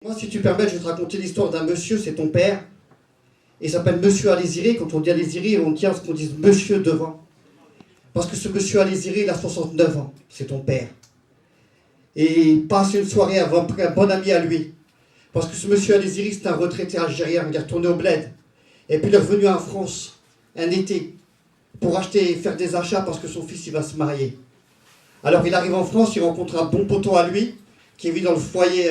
Moi, si tu permets, je vais te raconter l'histoire d'un monsieur, c'est ton père. Il s'appelle Monsieur Alésiré. Quand on dit Alésiré, on tient à ce qu'on dise Monsieur devant. Parce que ce Monsieur Alésiré, il a 69 ans. C'est ton père. Et il passe une soirée avec un bon ami à lui. Parce que ce Monsieur Alésiré, c'est un retraité algérien. Il est retourné au bled. Et puis il est revenu en France, un été, pour acheter et faire des achats parce que son fils, il va se marier. Alors il arrive en France, il rencontre un bon poteau à lui, qui vit dans le foyer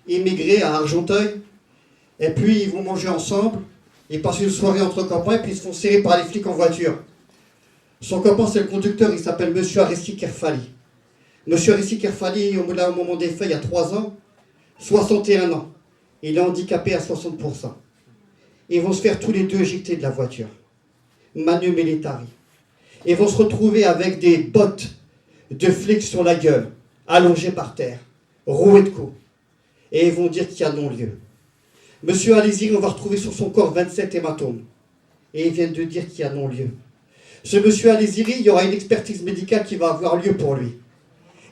immigré à Argenteuil. Et puis ils vont manger ensemble. Ils passent une soirée entre copains et puis ils se font serrer par les flics en voiture. Son copain, c'est le conducteur, il s'appelle Monsieur Arissi Kerfali. Monsieur Arissi Kerfali, au moment des faits, il y a 3 ans, 61 ans. Il est handicapé à 60%. Ils vont se faire tous les deux éjecter de la voiture. Manu Militari. Ils vont se retrouver avec des bottes de flics sur la gueule, allongés par terre, roués de coups. Et ils vont dire qu'il y a non-lieu. Monsieur Alésiré, on va retrouver sur son corps 27 hématomes. Et ils viennent de dire qu'il y a non-lieu. Ce monsieur Alésiré, il y aura une expertise médicale qui va avoir lieu pour lui.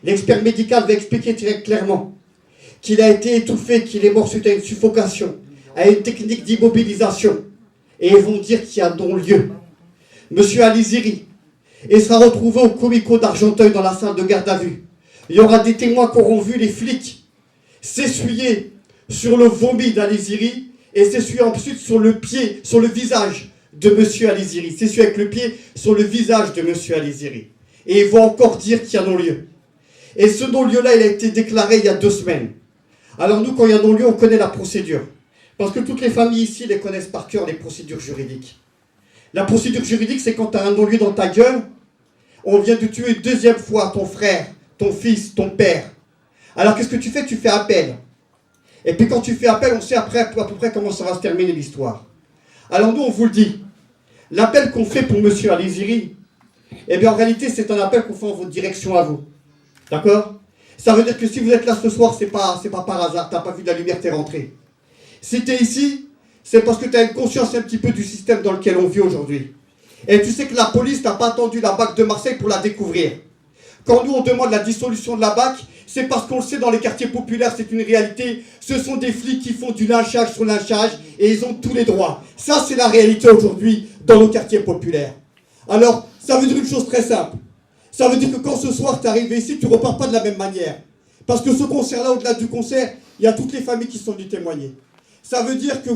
L'expert médical va expliquer très clairement qu'il a été étouffé, qu'il est mort suite à une suffocation, à une technique d'immobilisation. Et ils vont dire qu'il y a non-lieu. Monsieur Alésiré, il sera retrouvé au comico d'Argenteuil dans la salle de garde à vue. Il y aura des témoins qui auront vu les flics s'essuyer sur le vomi d'Alésiré et s'essuyer ensuite sur le pied, sur le visage de monsieur Alésiré. S'essuyer avec le pied sur le visage de monsieur Alésiré. Et ils vont encore dire qu'il y a non-lieu. Et ce non-lieu-là, il a été déclaré il y a 2 semaines. Alors nous, quand il y a non-lieu, on connaît la procédure. Parce que toutes les familles ici les connaissent par cœur, les procédures juridiques. La procédure juridique, c'est quand tu as un non-lieu dans ta gueule, on vient de tuer une 2e fois ton frère, ton fils, ton père. Alors qu'est-ce que tu fais? Tu fais appel. Et puis quand tu fais appel, on sait après à peu près comment ça va se terminer l'histoire. Alors nous, on vous le dit. L'appel qu'on fait pour monsieur Alésiré, eh bien en réalité, c'est un appel qu'on fait en votre direction à vous. D'accord? Ça veut dire que si vous êtes là ce soir, c'est pas par hasard, t'as pas vu de la lumière, t'es rentré. Si t'es ici, c'est parce que tu as une conscience un petit peu du système dans lequel on vit aujourd'hui. Et tu sais que la police n'a pas attendu la BAC de Marseille pour la découvrir. Quand nous on demande la dissolution de la BAC, c'est parce qu'on le sait dans les quartiers populaires, c'est une réalité. Ce sont des flics qui font du lynchage sur lynchage et ils ont tous les droits. Ça c'est la réalité aujourd'hui dans nos quartiers populaires. Alors, ça veut dire une chose très simple. Ça veut dire que quand ce soir tu es arrivé ici, tu ne repars pas de la même manière. Parce que ce concert-là, au-delà du concert, il y a toutes les familles qui sont venues témoigner. Ça veut dire que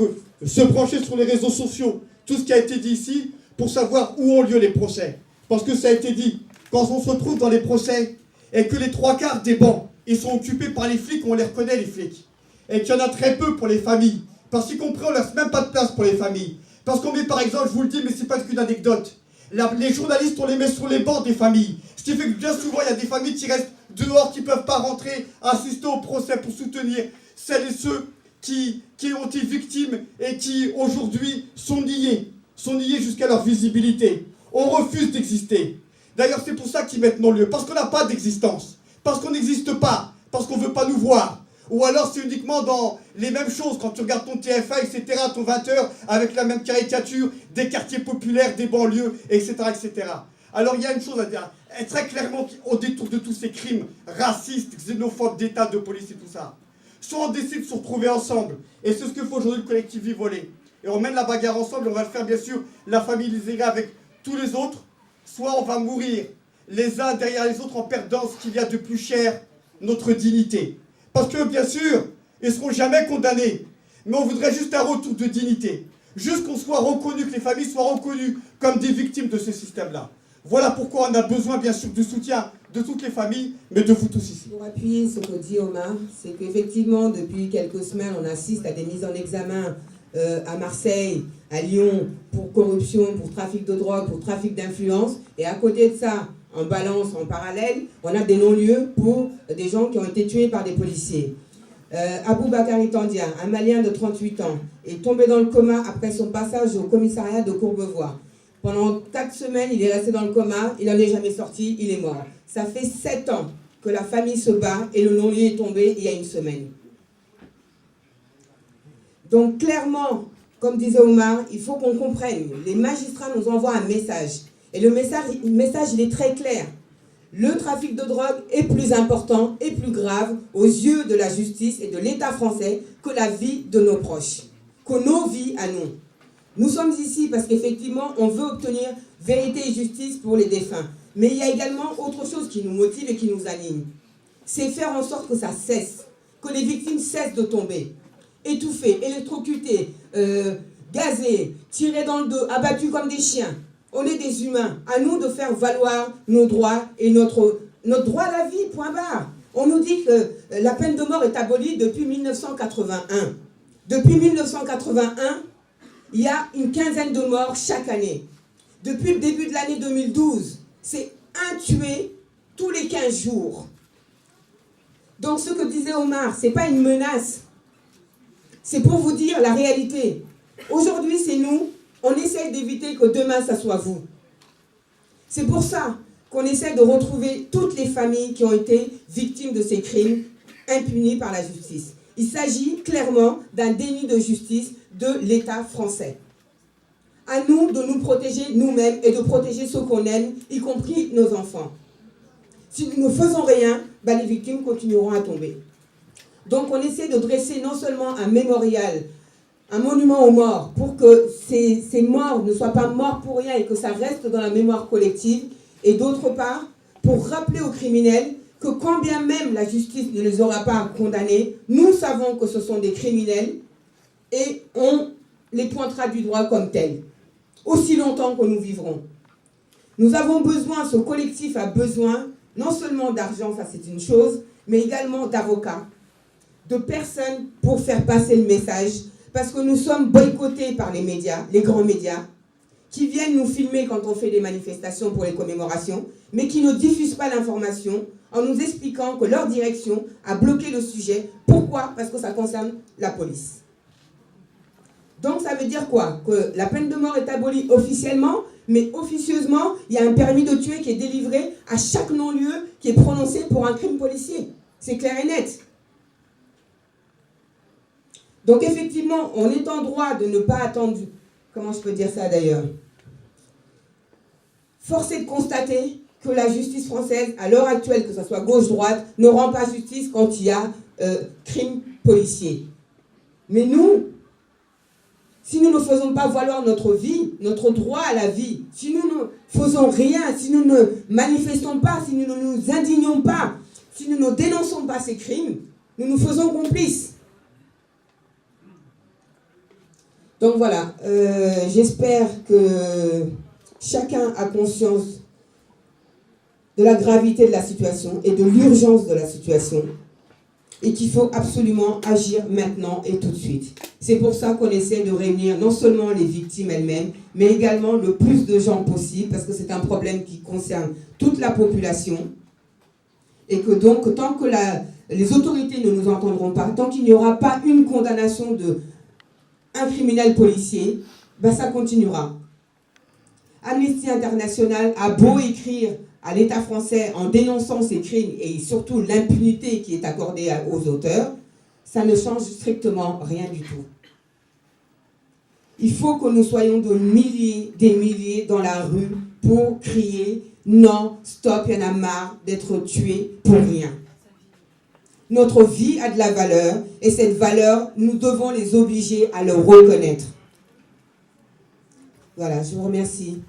se brancher sur les réseaux sociaux, tout ce qui a été dit ici, pour savoir où ont lieu les procès. Parce que ça a été dit, quand on se retrouve dans les procès, et que les 3/4 des bancs, ils sont occupés par les flics, on les reconnaît les flics. Et qu'il y en a très peu pour les familles. Parce qu'y compris, on ne laisse même pas de place pour les familles. Parce qu'on met par exemple, je vous le dis, mais c'est pas qu'une anecdote, les journalistes, on les met sur les bancs des familles. Ce qui fait que bien souvent, il y a des familles qui restent dehors, qui ne peuvent pas rentrer, assister au procès pour soutenir celles et ceux qui ont été victimes et qui aujourd'hui sont niés jusqu'à leur visibilité. On refuse d'exister. D'ailleurs, c'est pour ça qu'ils mettent non-lieu, parce qu'on n'a pas d'existence, parce qu'on n'existe pas, parce qu'on ne veut pas nous voir. Ou alors c'est uniquement dans les mêmes choses, quand tu regardes ton TF1, etc., ton 20h, avec la même caricature, des quartiers populaires, des banlieues, etc., etc. Alors il y a une chose à dire, très clairement, au détour de tous ces crimes racistes, xénophobes, d'état, de police et tout ça, soit on décide de se retrouver ensemble, et c'est ce que fait aujourd'hui le collectif Vivolé, et on mène la bagarre ensemble, on va le faire bien sûr, la famille Liséré avec tous les autres, soit on va mourir les uns derrière les autres en perdant ce qu'il y a de plus cher, notre dignité. Parce que bien sûr, ils ne seront jamais condamnés, mais on voudrait juste un retour de dignité, juste qu'on soit reconnu, que les familles soient reconnues comme des victimes de ce système-là. Voilà pourquoi on a besoin bien sûr du soutien de toutes les familles, mais de vous tous ici. Pour appuyer ce que dit Omar, c'est qu'effectivement, depuis quelques semaines, on assiste à des mises en examen à Marseille, à Lyon, pour corruption, pour trafic de drogue, pour trafic d'influence. Et à côté de ça, en balance, en parallèle, on a des non-lieux pour des gens qui ont été tués par des policiers. Aboubakari Tandia, un Malien de 38 ans, est tombé dans le coma après son passage au commissariat de Courbevoie. Pendant 4 semaines, il est resté dans le coma, il n'en est jamais sorti, il est mort. Ça fait 7 ans que la famille se bat et le non-lieu est tombé il y a 1 semaine. Donc clairement, comme disait Omar, il faut qu'on comprenne. Les magistrats nous envoient un message. Et le message il est très clair. le trafic de drogue est plus important et plus grave aux yeux de la justice et de l'État français que la vie de nos proches, que nos vies à nous. Nous sommes ici parce qu'effectivement, on veut obtenir vérité et justice pour les défunts. Mais il y a également autre chose qui nous motive et qui nous anime. C'est faire en sorte que ça cesse, que les victimes cessent de tomber, étouffées, électrocutées, gazées, tirées dans le dos, abattues comme des chiens. On est des humains. À nous de faire valoir nos droits et notre droit à la vie, point barre. On nous dit que la peine de mort est abolie depuis 1981. Depuis 1981, il y a une quinzaine de morts chaque année. Depuis le début de l'année 2012, c'est un tué tous les 15 jours. Donc ce que disait Omar, ce n'est pas une menace. C'est pour vous dire la réalité. Aujourd'hui, c'est nous. On essaie d'éviter que demain, ça soit vous. C'est pour ça qu'on essaie de retrouver toutes les familles qui ont été victimes de ces crimes impunis par la justice. Il s'agit clairement d'un déni de justice de l'État français. À nous de nous protéger nous-mêmes et de protéger ceux qu'on aime, y compris nos enfants. Si nous ne faisons rien, les victimes continueront à tomber. Donc on essaie de dresser non seulement un mémorial, un monument aux morts, pour que ces morts ne soient pas morts pour rien et que ça reste dans la mémoire collective, et d'autre part, pour rappeler aux criminels que quand bien même la justice ne les aura pas condamnés, nous savons que ce sont des criminels et on les pointera du doigt comme tels, aussi longtemps que nous vivrons. Nous avons besoin, ce collectif a besoin, non seulement d'argent, ça c'est une chose, mais également d'avocats, de personnes pour faire passer le message, parce que nous sommes boycottés par les médias, les grands médias, qui viennent nous filmer quand on fait des manifestations pour les commémorations, mais qui ne diffusent pas l'information en nous expliquant que leur direction a bloqué le sujet. Pourquoi? Parce que ça concerne la police. Donc ça veut dire quoi? Que la peine de mort est abolie officiellement, mais officieusement, il y a un permis de tuer qui est délivré à chaque non-lieu qui est prononcé pour un crime policier. C'est clair et net. Donc effectivement, on est en droit de ne pas attendre... Comment je peux dire ça d'ailleurs? Force est de constater que la justice française, à l'heure actuelle, que ce soit gauche-droite, ne rend pas justice quand il y a crime policier. Mais nous, si nous ne faisons pas valoir notre vie, notre droit à la vie, si nous ne faisons rien, si nous ne manifestons pas, si nous ne nous indignons pas, si nous ne dénonçons pas ces crimes, nous nous faisons complices. Donc voilà, j'espère que chacun a conscience de la gravité de la situation et de l'urgence de la situation et qu'il faut absolument agir maintenant et tout de suite. C'est pour ça qu'on essaie de réunir non seulement les victimes elles-mêmes, mais également le plus de gens possible, parce que c'est un problème qui concerne toute la population et que donc tant que les autorités ne nous entendront pas, tant qu'il n'y aura pas une condamnation d'un criminel policier, ça continuera. Amnesty International a beau écrire à l'État français en dénonçant ces crimes et surtout l'impunité qui est accordée aux auteurs, ça ne change strictement rien du tout. Il faut que nous soyons des milliers dans la rue pour crier « Non, stop, il y en a marre d'être tués pour rien ». Notre vie a de la valeur et cette valeur, nous devons les obliger à le reconnaître. Voilà, je vous remercie.